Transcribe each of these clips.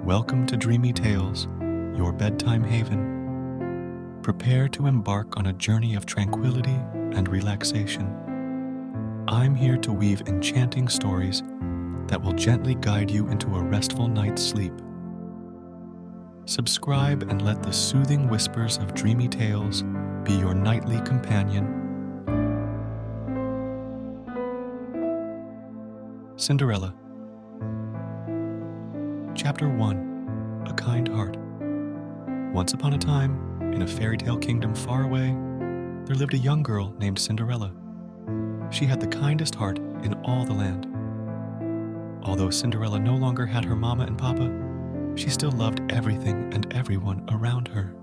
Welcome to Dreamy Tales, your bedtime haven. Prepare to embark on a journey of tranquility and relaxation. I'm here to weave enchanting stories that will gently guide you into a restful night's sleep. Subscribe and let the soothing whispers of Dreamy Tales be your nightly companion. Cinderella. Chapter 1. A Kind Heart. Once upon a time, in a fairy tale kingdom far away, there lived a young girl named Cinderella. She had the kindest heart in all the land. Although Cinderella no longer had her mama and papa, she still loved everything and everyone around her.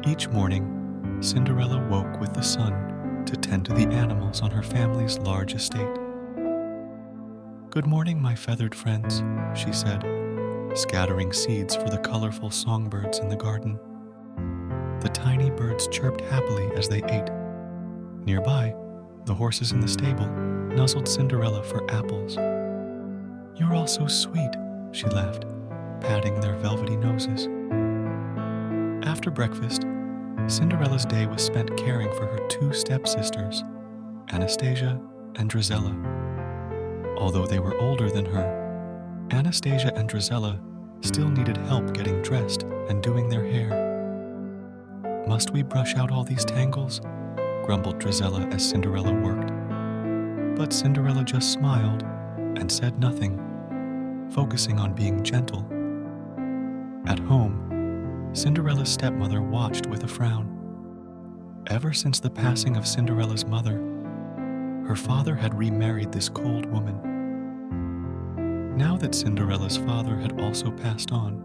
Each morning, Cinderella woke with the sun to tend to the animals on her family's large estate. "Good morning, my feathered friends," she said, scattering seeds for the colorful songbirds in the garden. The tiny birds chirped happily as they ate. Nearby, the horses in the stable nuzzled Cinderella for apples. "You're all so sweet," she laughed, patting their velvety noses. After breakfast, Cinderella's day was spent caring for her two stepsisters, Anastasia and Drizella. Although they were older than her, Anastasia and Drizella still needed help getting dressed and doing their hair. "Must we brush out all these tangles?" grumbled Drizella as Cinderella worked. But Cinderella just smiled and said nothing, focusing on being gentle. At home, Cinderella's stepmother watched with a frown. Ever since the passing of Cinderella's mother, her father had remarried this cold woman. Now that Cinderella's father had also passed on,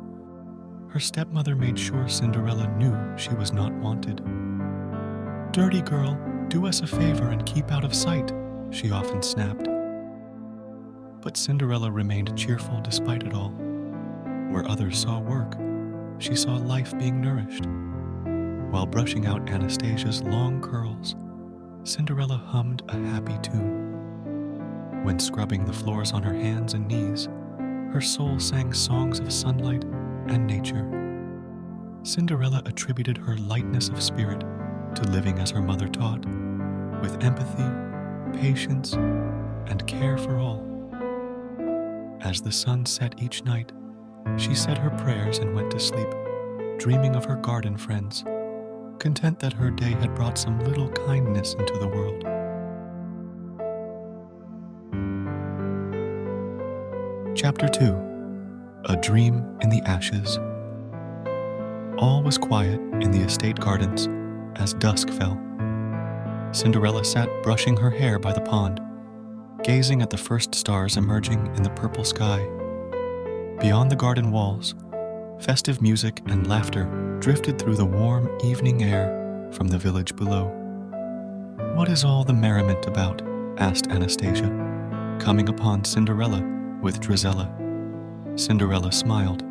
her stepmother made sure Cinderella knew she was not wanted. "Dirty girl, do us a favor and keep out of sight," she often snapped. But Cinderella remained cheerful despite it all. Where others saw work, she saw life being nourished. While brushing out Anastasia's long curls, Cinderella hummed a happy tune. When scrubbing the floors on her hands and knees, her soul sang songs of sunlight and nature. Cinderella attributed her lightness of spirit to living as her mother taught, with empathy, patience, and care for all. As the sun set each night, she said her prayers and went to sleep, dreaming of her garden friends, content that her day had brought some little kindness into the world. Chapter 2. A Dream in the Ashes. All was quiet in the estate gardens as dusk fell. Cinderella sat brushing her hair by the pond, gazing at the first stars emerging in the purple sky. Beyond the garden walls, festive music and laughter drifted through the warm evening air from the village below. "What is all the merriment about?" asked Anastasia, coming upon Cinderella with Drizella. Cinderella smiled.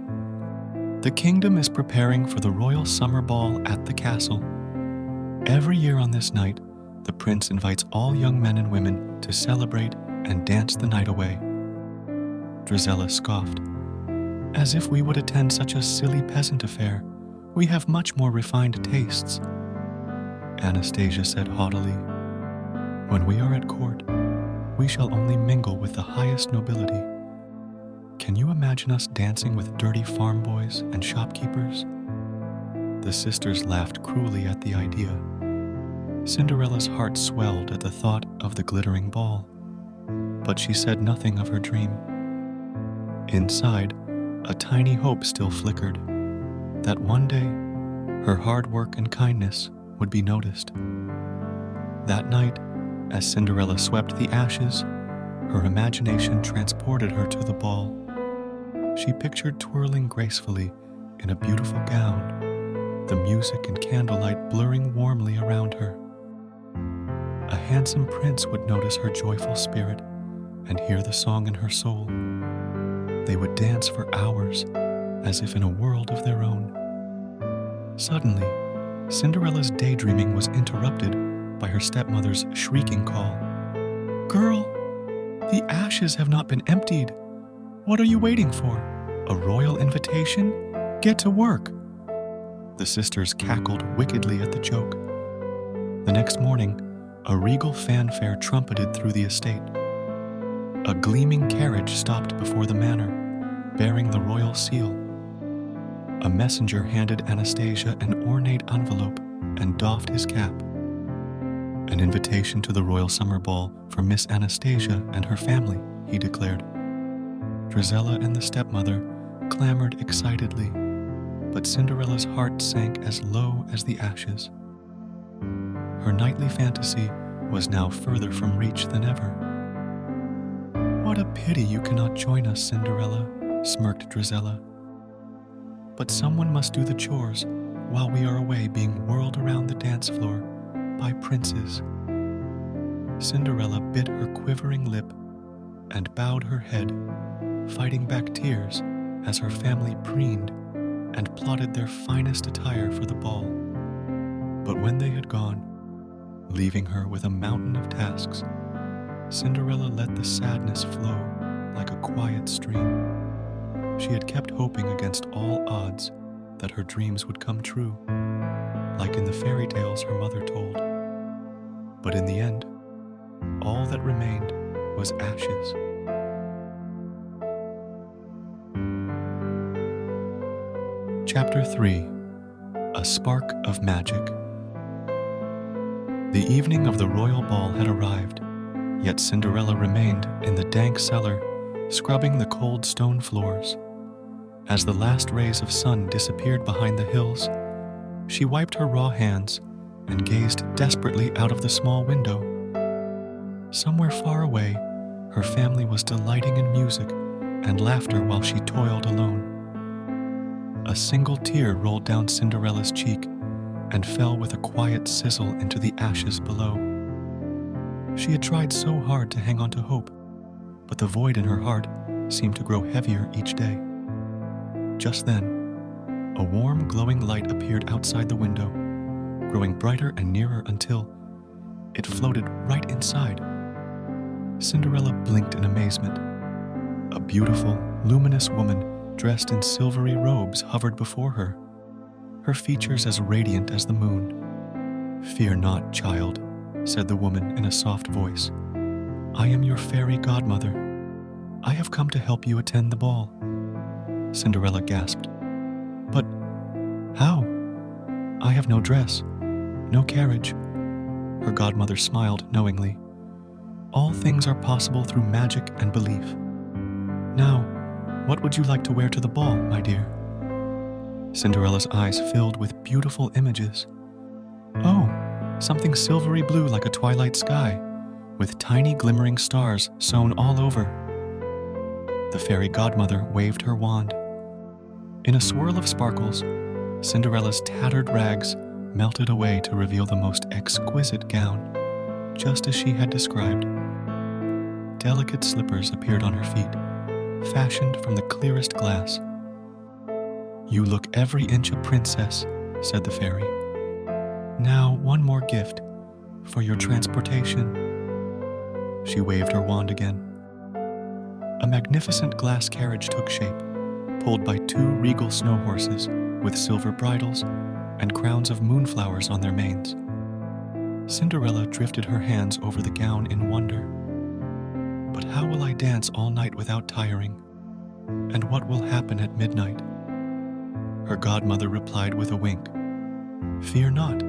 "The kingdom is preparing for the royal summer ball at the castle. Every year on this night, the prince invites all young men and women to celebrate and dance the night away." Drizella scoffed. "As if we would attend such a silly peasant affair. We have much more refined tastes." Anastasia said haughtily, "When we are at court, we shall only mingle with the highest nobility. Can you imagine us dancing with dirty farm boys and shopkeepers?" The sisters laughed cruelly at the idea. Cinderella's heart swelled at the thought of the glittering ball, but she said nothing of her dream. Inside, a tiny hope still flickered, that one day, her hard work and kindness would be noticed. That night, as Cinderella swept the ashes, her imagination transported her to the ball. She pictured twirling gracefully in a beautiful gown, the music and candlelight blurring warmly around her. A handsome prince would notice her joyful spirit and hear the song in her soul. They would dance for hours, as if in a world of their own. Suddenly, Cinderella's daydreaming was interrupted by her stepmother's shrieking call. "Girl, the ashes have not been emptied. What are you waiting for? A royal invitation? Get to work!" The sisters cackled wickedly at the joke. The next morning, a regal fanfare trumpeted through the estate. A gleaming carriage stopped before the manor, bearing the royal seal. A messenger handed Anastasia an ornate envelope and doffed his cap. "An invitation to the royal summer ball for Miss Anastasia and her family," he declared. Drizella and the stepmother clamored excitedly, but Cinderella's heart sank as low as the ashes. Her nightly fantasy was now further from reach than ever. "What a pity you cannot join us, Cinderella," smirked Drizella. "But someone must do the chores while we are away being whirled around the dance floor by princes." Cinderella bit her quivering lip and bowed her head, fighting back tears as her family preened and plotted their finest attire for the ball. But when they had gone, leaving her with a mountain of tasks, Cinderella let the sadness flow like a quiet stream. She had kept hoping against all odds that her dreams would come true, like in the fairy tales her mother told. But in the end, all that remained was ashes. Chapter 3: A Spark of Magic. The evening of the royal ball had arrived, yet Cinderella remained in the dank cellar, scrubbing the cold stone floors. As the last rays of sun disappeared behind the hills, she wiped her raw hands and gazed desperately out of the small window. Somewhere far away, her family was delighting in music and laughter while she toiled alone. A single tear rolled down Cinderella's cheek and fell with a quiet sizzle into the ashes below. She had tried so hard to hang on to hope, but the void in her heart seemed to grow heavier each day. Just then, a warm, glowing light appeared outside the window, growing brighter and nearer until it floated right inside. Cinderella blinked in amazement. A beautiful, luminous woman dressed in silvery robes hovered before her, her features as radiant as the moon. "Fear not, child," said the woman in a soft voice. "I am your fairy godmother. I have come to help you attend the ball." Cinderella gasped. "But how? I have no dress, no carriage." Her godmother smiled knowingly. "All things are possible through magic and belief. Now, what would you like to wear to the ball, my dear?" Cinderella's eyes filled with beautiful images. "Oh, something silvery blue like a twilight sky, with tiny glimmering stars sewn all over." The fairy godmother waved her wand. In a swirl of sparkles, Cinderella's tattered rags melted away to reveal the most exquisite gown, just as she had described. Delicate slippers appeared on her feet, fashioned from the clearest glass. "You look every inch a princess," said the fairy. "Now one more gift for your transportation." She waved her wand again. A magnificent glass carriage took shape, pulled by 2 regal snow horses with silver bridles and crowns of moonflowers on their manes. Cinderella drifted her hands over the gown in wonder. "But how will I dance all night without tiring? And what will happen at midnight?" Her godmother replied with a wink. "Fear not,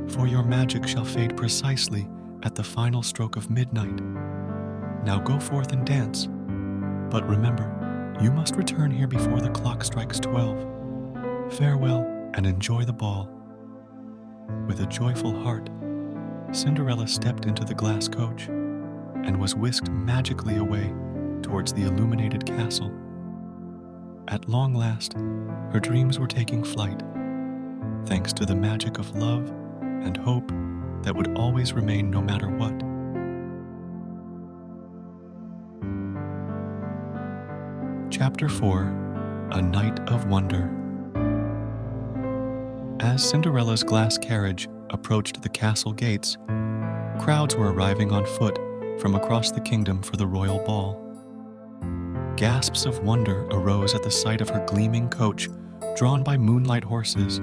for your magic shall fade precisely at the final stroke of midnight. Now go forth and dance, but remember, you must return here before the clock strikes 12. Farewell and enjoy the ball." With a joyful heart, Cinderella stepped into the glass coach and was whisked magically away towards the illuminated castle. At long last, her dreams were taking flight, thanks to the magic of love and hope that would always remain no matter what. Chapter 4: A Night of Wonder. As Cinderella's glass carriage approached the castle gates, crowds were arriving on foot from across the kingdom for the royal ball. Gasps of wonder arose at the sight of her gleaming coach drawn by moonlight horses,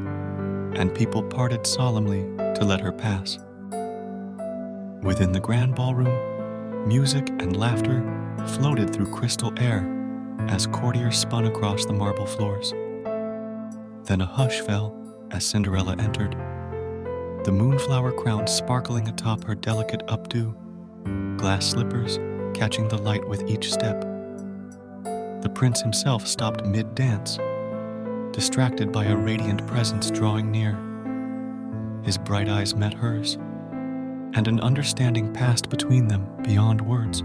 and people parted solemnly to let her pass. Within the grand ballroom, music and laughter floated through crystal air as courtiers spun across the marble floors. Then a hush fell as Cinderella entered, the moonflower crown sparkling atop her delicate updo, glass slippers catching the light with each step. The prince himself stopped mid-dance, distracted by a radiant presence drawing near. His bright eyes met hers, and an understanding passed between them beyond words.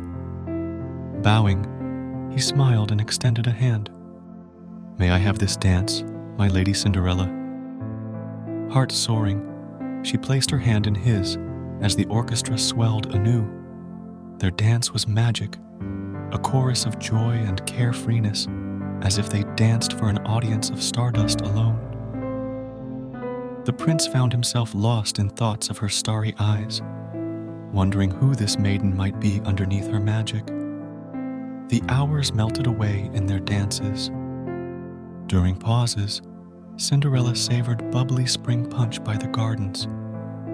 Bowing, he smiled and extended a hand. "May I have this dance, my Lady Cinderella?" Heart soaring, she placed her hand in his as the orchestra swelled anew. Their dance was magic, a chorus of joy and carefreeness, as if they danced for an audience of stardust alone. The prince found himself lost in thoughts of her starry eyes, wondering who this maiden might be underneath her magic. The hours melted away in their dances. During pauses, Cinderella savored bubbly spring punch by the gardens,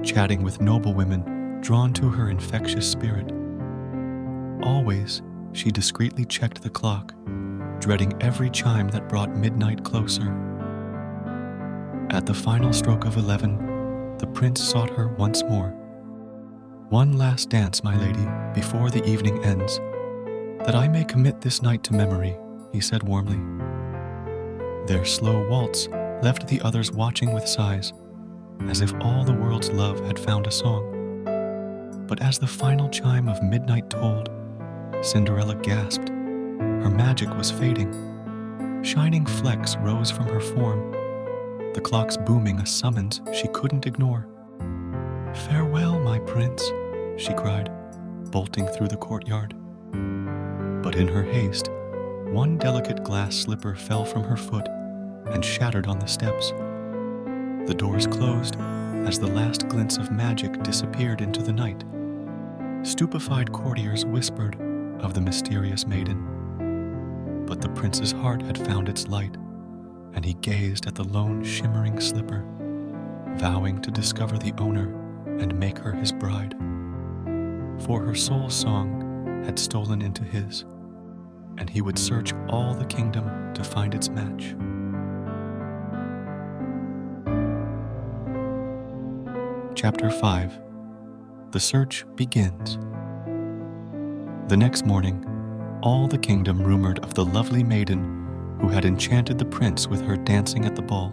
chatting with noblewomen drawn to her infectious spirit. Always, she discreetly checked the clock, dreading every chime that brought midnight closer. At the final stroke of 11, the prince sought her once more. "One last dance, my lady, before the evening ends, that I may commit this night to memory," he said warmly. Their slow waltz left the others watching with sighs, as if all the world's love had found a song. But as the final chime of midnight tolled, Cinderella gasped. Her magic was fading. Shining flecks rose from her form, the clocks booming a summons she couldn't ignore. "Farewell, my prince," she cried, bolting through the courtyard. But in her haste, one delicate glass slipper fell from her foot and shattered on the steps. The doors closed as the last glints of magic disappeared into the night. Stupefied courtiers whispered of the mysterious maiden. But the prince's heart had found its light, and he gazed at the lone shimmering slipper, vowing to discover the owner and make her his bride. For her soul song had stolen into his, and he would search all the kingdom to find its match. Chapter 5. The search begins. The next morning, all the kingdom rumored of the lovely maiden who had enchanted the prince with her dancing at the ball.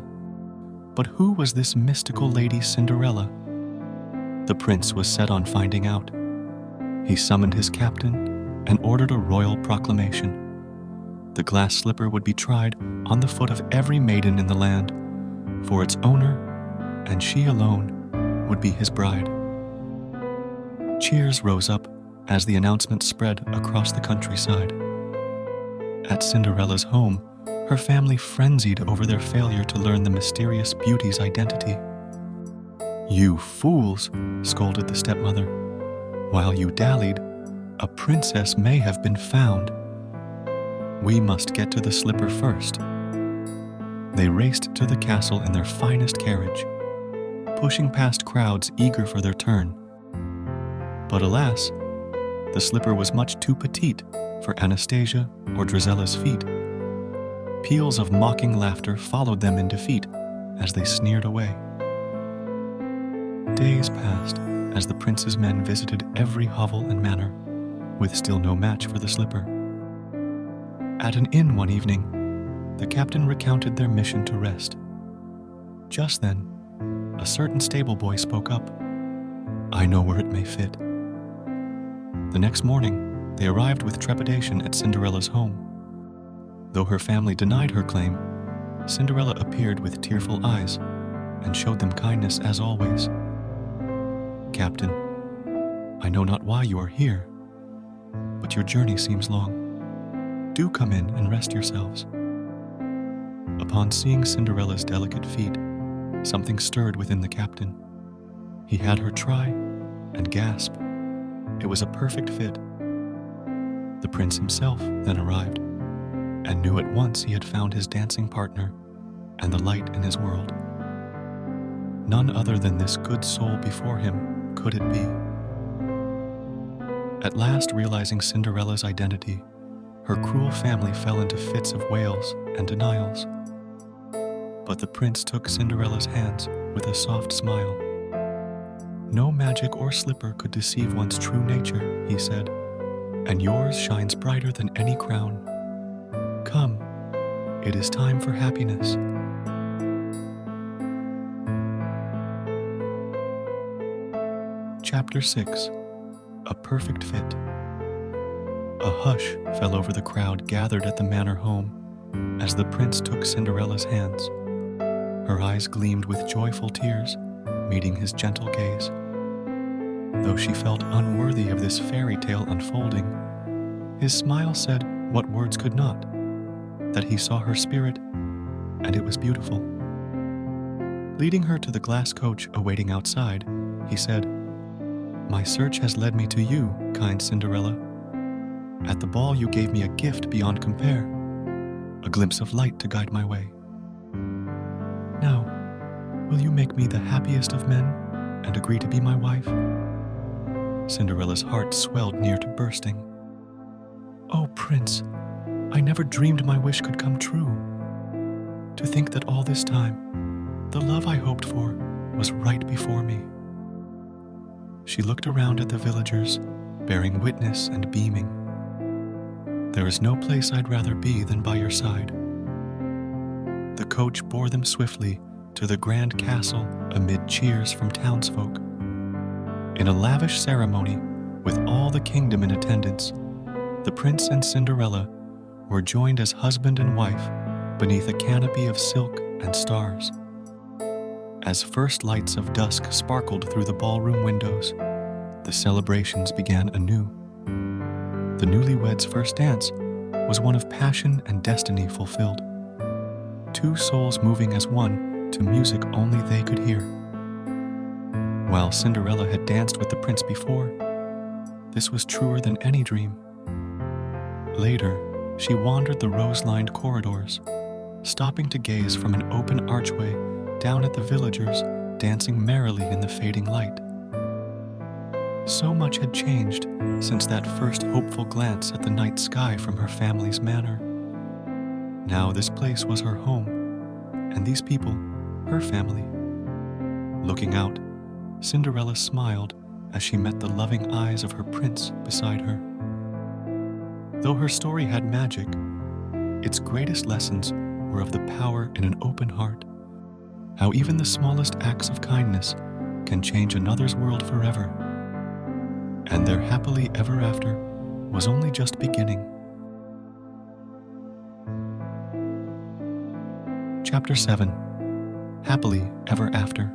But who was this mystical Lady Cinderella? The prince was set on finding out. He summoned his captain and ordered a royal proclamation. The glass slipper would be tried on the foot of every maiden in the land, for its owner, and she alone, would be his bride. Cheers rose up as the announcement spread across the countryside. At Cinderella's home, her family frenzied over their failure to learn the mysterious beauty's identity. "You fools," scolded the stepmother. "While you dallied, a princess may have been found. We must get to the slipper first." They raced to the castle in their finest carriage, pushing past crowds eager for their turn. But alas, the slipper was much too petite for Anastasia or Drizella's feet. Peals of mocking laughter followed them in defeat as they sneered away. Days passed as the prince's men visited every hovel and manor, with still no match for the slipper. At an inn one evening, the captain recounted their mission to rest. Just then, a certain stable boy spoke up. "I know where it may fit." The next morning, they arrived with trepidation at Cinderella's home. Though her family denied her claim, Cinderella appeared with tearful eyes and showed them kindness as always. "Captain, I know not why you are here, but your journey seems long. Do come in and rest yourselves." Upon seeing Cinderella's delicate feet, something stirred within the captain. He had her try and gasp. It was a perfect fit. The prince himself then arrived, and knew at once he had found his dancing partner and the light in his world. None other than this good soul before him could it be. At last, realizing Cinderella's identity, her cruel family fell into fits of wails and denials. But the prince took Cinderella's hands with a soft smile. "No magic or slipper could deceive one's true nature," he said, "and yours shines brighter than any crown. Come, it is time for happiness." Chapter 6. A Perfect Fit. A hush fell over the crowd gathered at the manor home as the prince took Cinderella's hands. Her eyes gleamed with joyful tears, meeting his gentle gaze. Though she felt unworthy of this fairy tale unfolding, his smile said what words could not, that he saw her spirit, and it was beautiful. Leading her to the glass coach awaiting outside, he said, "My search has led me to you, kind Cinderella. At the ball you gave me a gift beyond compare, a glimpse of light to guide my way. Now, will you make me the happiest of men and agree to be my wife?" Cinderella's heart swelled near to bursting. "Oh, Prince, I never dreamed my wish could come true. To think that all this time, the love I hoped for was right before me." She looked around at the villagers, bearing witness and beaming. "There is no place I'd rather be than by your side." The coach bore them swiftly to the grand castle amid cheers from townsfolk. In a lavish ceremony, with all the kingdom in attendance, the prince and Cinderella were joined as husband and wife beneath a canopy of silk and stars. As first lights of dusk sparkled through the ballroom windows, the celebrations began anew. The newlyweds' first dance was one of passion and destiny fulfilled. Two souls moving as one to music only they could hear. While Cinderella had danced with the prince before, this was truer than any dream. Later, she wandered the rose-lined corridors, stopping to gaze from an open archway down at the villagers dancing merrily in the fading light. So much had changed since that first hopeful glance at the night sky from her family's manor. Now this place was her home, and these people, her family. Looking out, Cinderella smiled as she met the loving eyes of her prince beside her. Though her story had magic, its greatest lessons were of the power in an open heart, how even the smallest acts of kindness can change another's world forever. And their happily ever after was only just beginning. Chapter 7. Happily Ever After.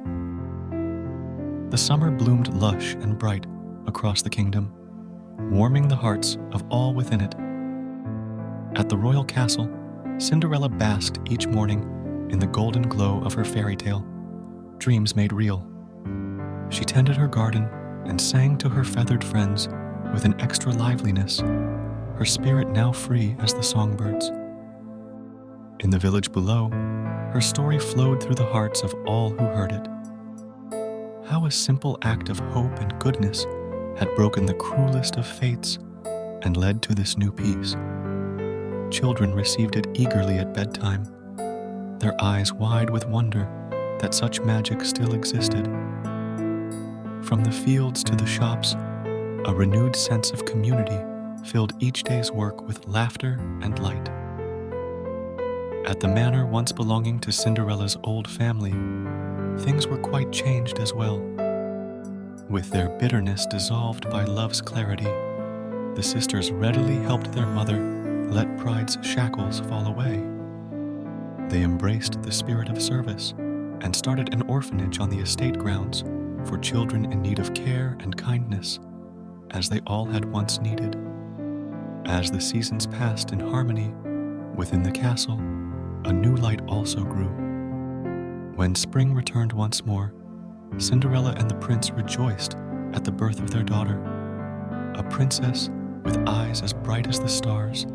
The summer bloomed lush and bright across the kingdom, warming the hearts of all within it. At the royal castle, Cinderella basked each morning in the golden glow of her fairy tale, dreams made real. She tended her garden and sang to her feathered friends with an extra liveliness, her spirit now free as the songbirds. In the village below, her story flowed through the hearts of all who heard it. How a simple act of hope and goodness had broken the cruelest of fates and led to this new peace. Children received it eagerly at bedtime, their eyes wide with wonder that such magic still existed. From the fields to the shops, a renewed sense of community filled each day's work with laughter and light. At the manor once belonging to Cinderella's old family, things were quite changed as well. With their bitterness dissolved by love's clarity, the sisters readily helped their mother let pride's shackles fall away. They embraced the spirit of service and started an orphanage on the estate grounds for children in need of care and kindness, as they all had once needed. As the seasons passed in harmony, within the castle, a new light also grew. When spring returned once more, Cinderella and the prince rejoiced at the birth of their daughter, a princess with eyes as bright as the stars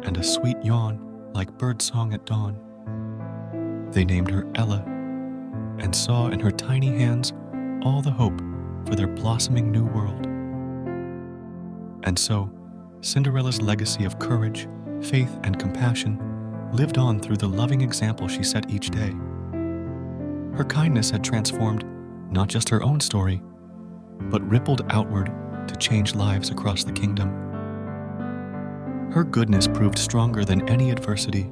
and a sweet yawn like birdsong at dawn. They named her Ella and saw in her tiny hands all the hope for their blossoming new world. And so, Cinderella's legacy of courage, faith, and compassion lived on through the loving example she set each day. Her kindness had transformed not just her own story, but rippled outward to change lives across the kingdom. Her goodness proved stronger than any adversity,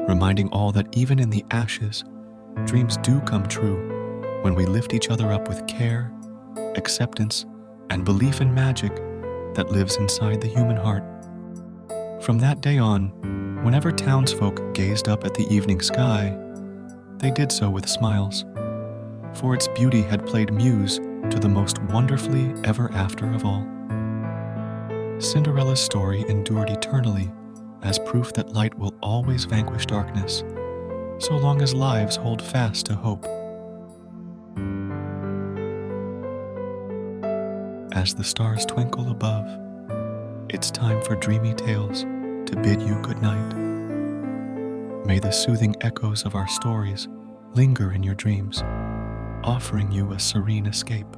reminding all that even in the ashes, dreams do come true when we lift each other up with care, acceptance, and belief in magic that lives inside the human heart. From that day on, whenever townsfolk gazed up at the evening sky, they did so with smiles, for its beauty had played muse to the most wonderfully ever after of all. Cinderella's story endured eternally as proof that light will always vanquish darkness, so long as lives hold fast to hope. As the stars twinkle above, it's time for dreamy tales to bid you good night. May the soothing echoes of our stories linger in your dreams, offering you a serene escape.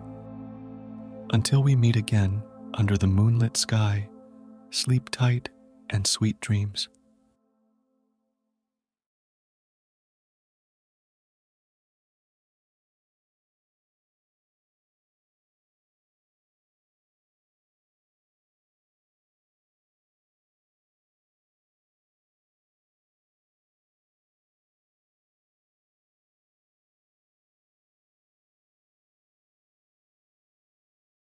Until we meet again under the moonlit sky, sleep tight and sweet dreams.